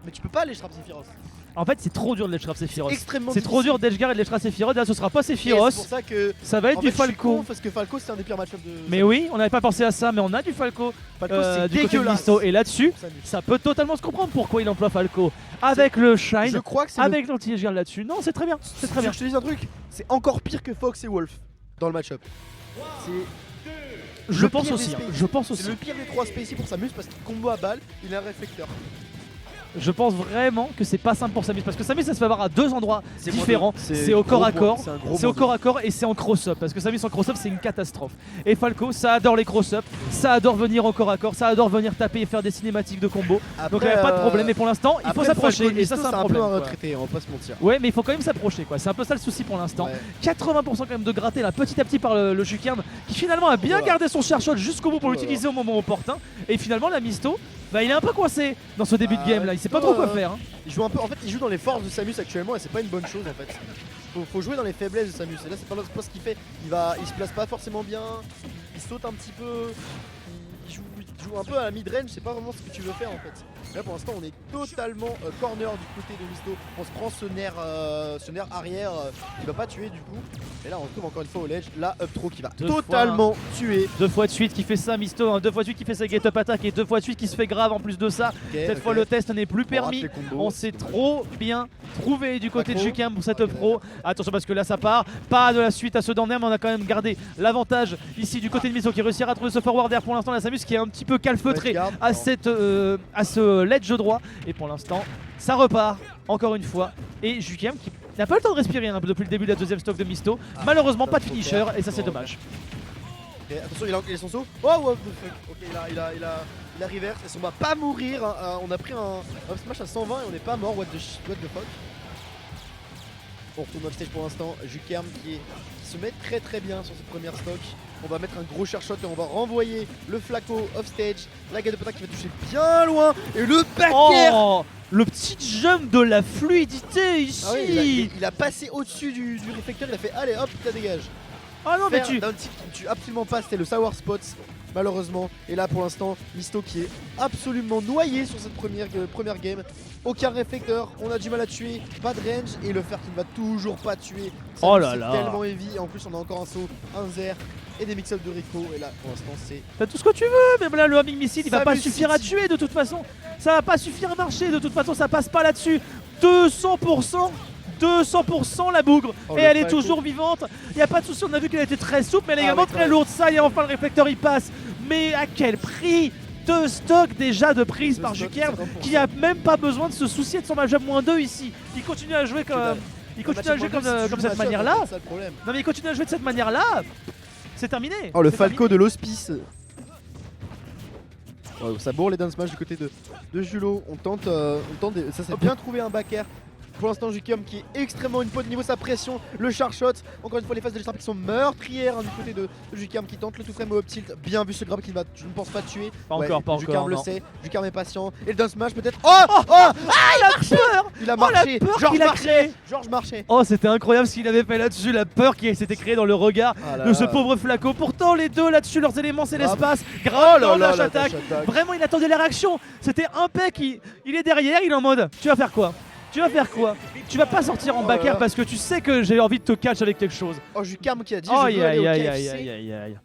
Mais tu peux pas Ledge Trap Sephiroth. En fait, c'est trop dur de Ledge Trap Sephiroth. Extrêmement C'est trop dur d'Edgeguard et de Ledge Trap Sephiroth. Là, ce sera pas Et c'est Sephiroth. pour ça que. Ça va être En du fait, je suis Falco. con parce que Falco c'est un des pires match-ups de. Mais oui, on n'avait pas pensé à ça, mais on a du Falco Falco c'est du côté de dégueulasse. Misto. Et là-dessus, Samus. ça peut totalement se comprendre pourquoi il emploie Falco. Avec le Je Shine, crois que c'est. avec l'anti-Edgeguard là-dessus. Non, c'est très bien. C'est très bien. Je te dis un truc, c'est encore pire que Fox et Wolf dans le match-up. C'est Je le pense pire aussi. des Spacey. Je pense C'est aussi. le pire des 3 Spacey pour Samus parce qu'il combo à balle, il a un réflecteur. Je pense vraiment que c'est pas simple pour Samus parce que Samus ça se fait avoir à deux endroits C'est différents. moins deux. C'est au corps à gros corps, moins. C'est un gros c'est au moins corps à corps et c'est en cross-up parce que Samus en cross-up c'est une catastrophe. Et Falco ça adore les cross-up, ça adore venir en corps à corps, ça adore venir taper et faire des cinématiques de combo. Donc il n'y a pas de problème. Mais pour l'instant il faut s'approcher et ça c'est un problème. C'est un peu un quoi. retraité, on va pas se mentir. Ouais mais il faut quand même s'approcher quoi, c'est un peu ça le souci pour l'instant. Ouais. 80% quand même de gratter là petit à petit par le Jukern qui finalement a bien Voilà. gardé son char shot jusqu'au bout pour Voilà. l'utiliser au moment opportun. Et finalement la Misto, bah, il est un peu coincé dans ce début de game là, il sait pas trop quoi faire. Hein. Il joue un peu, en fait, il joue dans les forces de Samus actuellement et c'est pas une bonne chose en fait. Faut jouer dans les faiblesses de Samus. Et là, c'est pas ce qu'il fait. Il se place pas forcément bien. Il saute un petit peu. Il joue un peu à la mid-range. C'est pas vraiment ce que tu veux faire en fait. Là, pour l'instant, on est totalement corner du côté de Misto. On se prend ce nerf arrière qui va pas tuer du coup. Et là, on retrouve encore une fois au ledge. Là, up throw qui va Deux totalement tuer. Deux fois de suite qui fait ça Misto, hein. Deux fois de suite qui fait sa get up attack et deux fois de suite qui se fait grave en plus de ça. Cette fois le test n'est plus permis. On s'est trop bien trouvé du côté de Macro. Jukern pour cette up pro. Attention parce que là ça part. Pas de la suite à ce dernier mais on a quand même gardé l'avantage ici du côté de Misto qui réussira à trouver ce forward air pour l'instant. La Samus qui est un petit peu calfeutré à ce ledge droit. Et pour l'instant ça repart encore une fois. Et Jukern qui n'a pas le temps de respirer hein, depuis le début de la deuxième stock de Misto. Malheureusement pas de finisher et ça c'est dommage. Ok, attention, il a son saut. Oh, what the fuck. Ok, il a reverse. Et on va pas mourir. Hein. On a pris un up smash à 120 et on n'est pas mort. What the fuck. On retourne off stage pour l'instant. Jukern qui se met très bien sur cette première stock. On va mettre un gros share shot et on va renvoyer le Flaco off stage. La Gade de Pata qui va toucher bien loin. Et le back air. Oh, le petit jump de la fluidité ici. Ah oui, il a passé au-dessus du réflecteur. Il a fait allez hop, ça dégage. Ah non mais tu... D'un type qui ne tue absolument pas, c'était le Sour Spot malheureusement. Et là pour l'instant Misto qui est absolument noyé sur cette première game. Aucun réflecteur, on a du mal à tuer, pas de range et le fer qui ne va toujours pas tuer. Ça, Oh là c'est là. tellement heavy. En plus on a encore un saut, un zer et des mix-up de Rico. Et là pour l'instant c'est... T'as tout ce que tu veux, même là le homing missile il va pas Samus suffire à City. tuer de toute façon. Ça va pas suffire à marcher, de toute façon ça passe pas là-dessus. 200% la bougre. Oh, et le elle est Falco. toujours vivante. Y a pas de souci, on a vu qu'elle était très souple mais elle est Ah également ouais, très ouais. lourde. Ça y est, enfin le réflecteur il passe. Mais à quel prix? Deux stocks déjà de prise Deux par stocks, Jukern 50%. qui a même pas besoin de se soucier de son match-up -2 ici. Il continue à jouer comme... Il continue à jouer comme cette manière-là. C'est ça le problème. Non mais il continue à jouer de cette manière-là. C'est terminé. Oh le C'est Falco terminé. de l'hospice. Oh, ça bourre les down smash du côté de Julo. On tente ça s'est bien trouvé un back air. Pour l'instant Jukern qui est extrêmement une pote niveau sa pression, le char shot, encore une fois les phases de Ledge Trap qui sont meurtrières hein, du côté de Jukern qui tente le tout frame au up tilt, bien vu ce grab qui va je ne pense pas tuer. Pas encore, Jukern le non. sait, Jukern est patient et le down smash peut-être. Il a marché. Il a marché. peur Georges qu'il a marchait. créée. Georges marchait. Oh c'était incroyable ce qu'il avait fait là-dessus, la peur qui s'était créée dans le regard Ah là de ce là. pauvre Flaco. Pourtant les deux là-dessus, leurs éléments c'est Grave. l'espace. Oh Grave là dans là, dash la attack. dash attack. Vraiment il attendait la réaction. C'était impec, il est derrière, il est en mode tu vas faire quoi? Tu vas faire quoi? Tu vas pas sortir en Oh back là air là. parce que tu sais que j'ai envie de te catch avec quelque chose. Oh Jukern qui a dit Oh je veux aller au aïe KFC. aïe.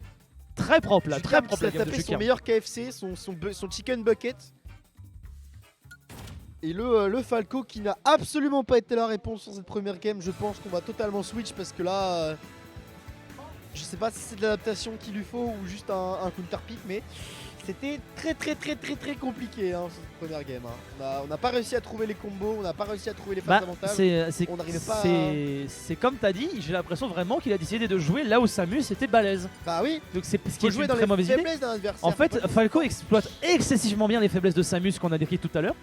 Très propre là, très Jukern qui propre la s'est game de tapé son Jukern. meilleur KFC, son chicken bucket. Et le Falco qui n'a absolument pas été la réponse sur cette première game. Je pense qu'on va totalement switch parce que là, je sais pas si c'est de l'adaptation qu'il lui faut ou juste un counter pick, mais c'était très compliqué hein, cette première game. Hein. On n'a pas réussi à trouver les combos, on n'a pas réussi à trouver les phases Bah, d'avantage. c'est On n'arrivait pas à- c'est comme t'as dit, j'ai l'impression vraiment qu'il a décidé de jouer là où Samus était balèze. Bah oui, Donc c'est ce qui faut est jouer une dans très les mauvaise idée. faiblesses d'un adversaire. En fait, Faut pas- Falco exploite excessivement bien les faiblesses de Samus qu'on a décrites tout à l'heure.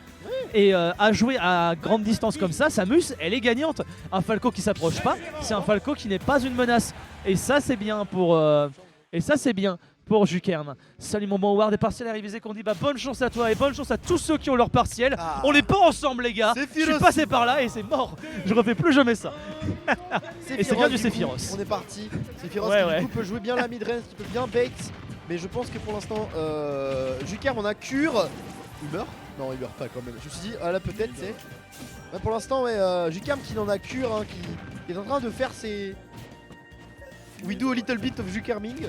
Et à jouer à grande distance comme ça, Samus, elle est gagnante. Un Falco qui s'approche pas, c'est un Falco qui n'est pas une menace. Et ça, c'est bien pour Jukern. Salut mon bon Howard, des partiels arrivés qu'on dit bah bonne chance à toi et bonne chance à tous ceux qui ont leur partiel. Ah. On n'est pas ensemble les gars. Je Sephiroth. suis passé par là et c'est mort. Je refais plus jamais ça. Et c'est bien du coup, Sephiroth. On est parti. Sephiroth Ouais, qui ouais. du coup peut jouer bien la mid-range, qui peut bien bait. Mais je pense que pour l'instant, Jukern on a cure. Il meurt. Non, il meurt pas quand même. Je me suis dit, ah là peut-être, tu sais. Ouais, pour l'instant, ouais, Jukarm qui n'en a cure, hein, qui est en train de faire ses. We do a little bit of Jukarming.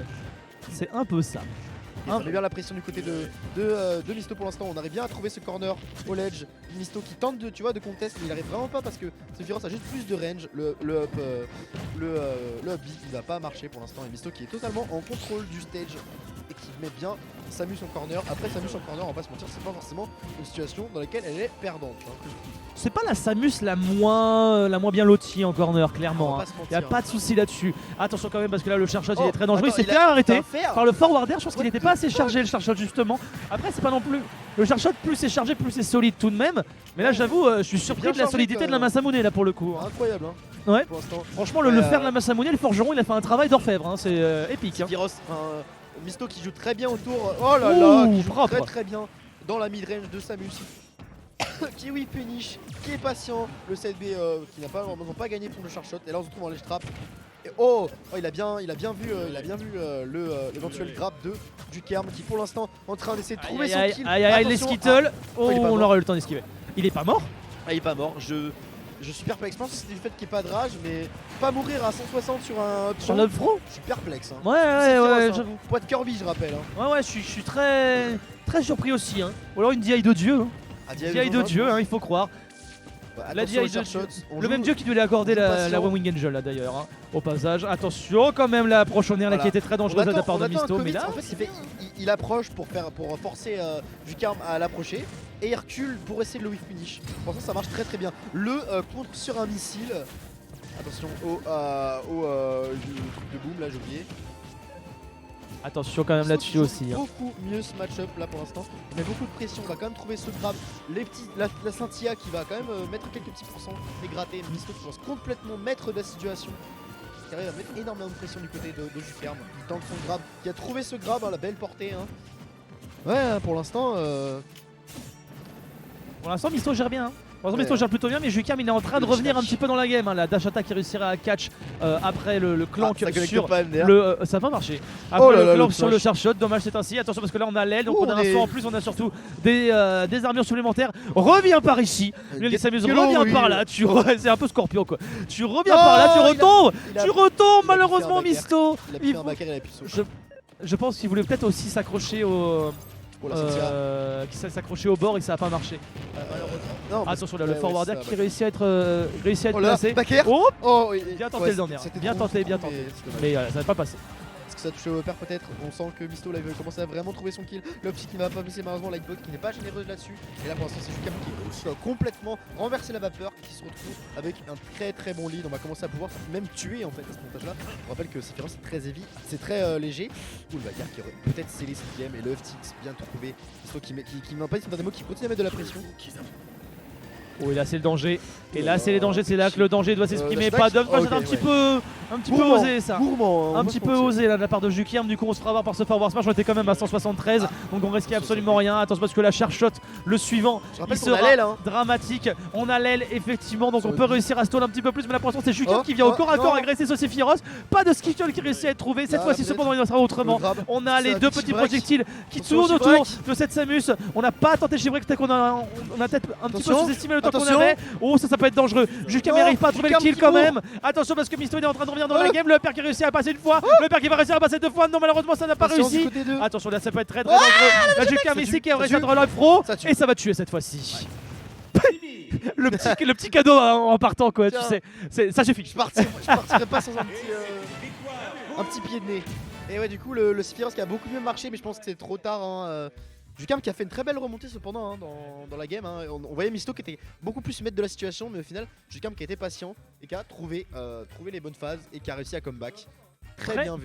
C'est un peu ça. Et ça met bien la pression du côté de Misto pour l'instant. On arrive bien à trouver ce corner au ledge. Misto qui tente de, tu vois, de contest, mais il arrive vraiment pas parce que Sephiroth a juste plus de range. Le up B il va pas marcher pour l'instant. Et Misto qui est totalement en contrôle du stage et qui met bien Samus en corner. Après Samus en corner, on va pas se mentir, c'est pas forcément une situation dans laquelle elle est perdante. Hein. C'est pas la Samus la moins bien lotie en corner, clairement. Il n'y a pas de souci là-dessus. Attention quand même parce que là le charge shot il est très dangereux. Attends, il s'est fait arrêter par le forward air. Je pense qu'il n'était pas assez chargé le charge shot justement. Après c'est pas non plus. Le charge shot plus c'est chargé plus c'est solide tout de même. Mais là j'avoue je suis surpris de la solidité de la Masamune là pour le coup. Incroyable hein. Ouais. Franchement le fer de la Masamune, le forgeron il a fait un travail d'orfèvre. Hein. C'est épique. Hein. Misto qui joue très bien autour. Oh là là, qui joue propre. très bien dans la mid-range de Samus. Kiwi punish, qui est patient, le 7B qui n'a pas gagné pour le charge shot et là on se retrouve en ledge trap. Et il a bien vu l'éventuel grab de Jukarm qui pour l'instant en train d'essayer de trouver son kill. Aïe les skittles. On aura eu le temps d'esquiver. Il est pas mort. Ah il est pas mort, je suis perplexe, je pense que c'était du fait qu'il n'y ait pas de rage, mais pas mourir à 160 sur un up throw, je suis perplexe. Hein. Ouais, j'avoue. Poids de Kirby, je rappelle. Hein. Ouais, je suis très surpris aussi. Hein. Ou alors une DI de Dieu. Hein. DI de Dieu, hein, il faut croire. La DI de Dieu. Le même Dieu qui devait accorder la One Wing Angel là d'ailleurs. Hein. Au passage, attention quand même la approche en air là qui était très dangereuse de la part de Misto. Mais là, en fait, il approche pour forcer Jukarm à l'approcher. Et il recule pour essayer de le whiff punish. Pour ça marche très bien. Le contre sur un missile. Attention au truc de boom là j'ai oublié. Attention quand même là-dessus aussi. Hein. Beaucoup mieux ce match-up là pour l'instant. On met beaucoup de pression, on va quand même trouver ce grab. La scintilla qui va quand même mettre quelques petits pourcents et gratter. Misto qui pense complètement maître de la situation. Qui arrive à mettre énormément de pression du côté de Jukarm. Il tente son grab, qui a trouvé ce grab à la belle portée. Hein. Ouais pour l'instant. Pour l'instant, Misto gère bien. Hein. Pour l'instant, Misto gère plutôt bien, mais Jukarm il est en train de revenir un petit peu dans la game. Hein. La dash attack qui réussira à catch après le clank sur le. Ça va marcher. Après le clank sur le charge shot. Dommage, c'est ainsi. Attention parce que là on a l'aile, donc on a un saut en plus. On a surtout des armures supplémentaires. Reviens par ici. Lui, Samus, reviens par là. C'est un peu Scorpion quoi. Tu reviens par là, tu retombes malheureusement, Misto. Je pense qu'il voulait peut-être aussi s'accrocher au. Qui s'accrochait au bord et que ça n'a pas marché. Attention là, le forward air qui réussit à être placé. Bien tenté le dernier. Bien tenté. Mais ça n'a pas passé. Est-ce que ça a touché au père peut-être? On sent que Misto là il veut commencer à vraiment trouver son kill. Le petit qui ne va pas passer malheureusement, Lightbot qui n'est pas généreuse là-dessus. Et là pour l'instant c'est Jukarm qui a complètement renversé la vapeur, qui se retrouve avec un très bon lead. On va commencer à pouvoir même tuer en fait à ce montage là. On rappelle que Sephiroth c'est très heavy, c'est très léger. Ouh le bagarre qui aurait peut-être scellé cette game et le FTX bien trouvé. Misto qui n'en pas des mots, qui continue à mettre de la pression. Oh et là c'est le danger. Et là c'est les dangers, c'est là que le danger doit s'exprimer. Pas d'homme, c'est un petit peu osé ça. Un petit peu osé là de la part de Jukarm. Du coup on se fera avoir par ce forward smash. On était quand même à 173. Donc on risquait absolument rien. Attention parce que la charge shot, le suivant, il sera dramatique. On a l'aile effectivement. Donc on peut réussir à stall un petit peu plus. Mais là pour l'instant c'est Jukarm qui vient au corps à corps agresser ce Sephiroth. Pas de skittle qui réussit à être trouvé. Cette fois-ci cependant il en sera autrement. On a les deux petits projectiles qui tournent autour de cette Samus. On n'a pas tenté chez Break, qu'on a peut-être un petit peu sous-estimé le temps qu'on avait. Oh ça peut être dangereux. Jukarm n'arrive pas à trouver le kill quand même. Attention parce que Misto est en train de revenir dans la game. Le père qui réussit à passer une fois. Le père qui va réussir à passer deux fois. Non malheureusement ça n'a pas réussi. Attention là ça peut être très dangereux. La Jukarm ici qui a réussi à être live pro. Et ça va tuer cette fois-ci. Le petit cadeau en partant quoi. Tu sais, ça suffit. Je partirai pas sans un petit pied de nez. Et ouais du coup le Sephiroth qui a beaucoup mieux marché, mais je pense que c'est trop tard. Hein. Jukarm qui a fait une très belle remontée cependant hein, dans la game. Hein. On voyait Misto qui était beaucoup plus maître de la situation, mais au final Jukarm qui a été patient et qui a trouvé les bonnes phases et qui a réussi à comeback. Très bien vu.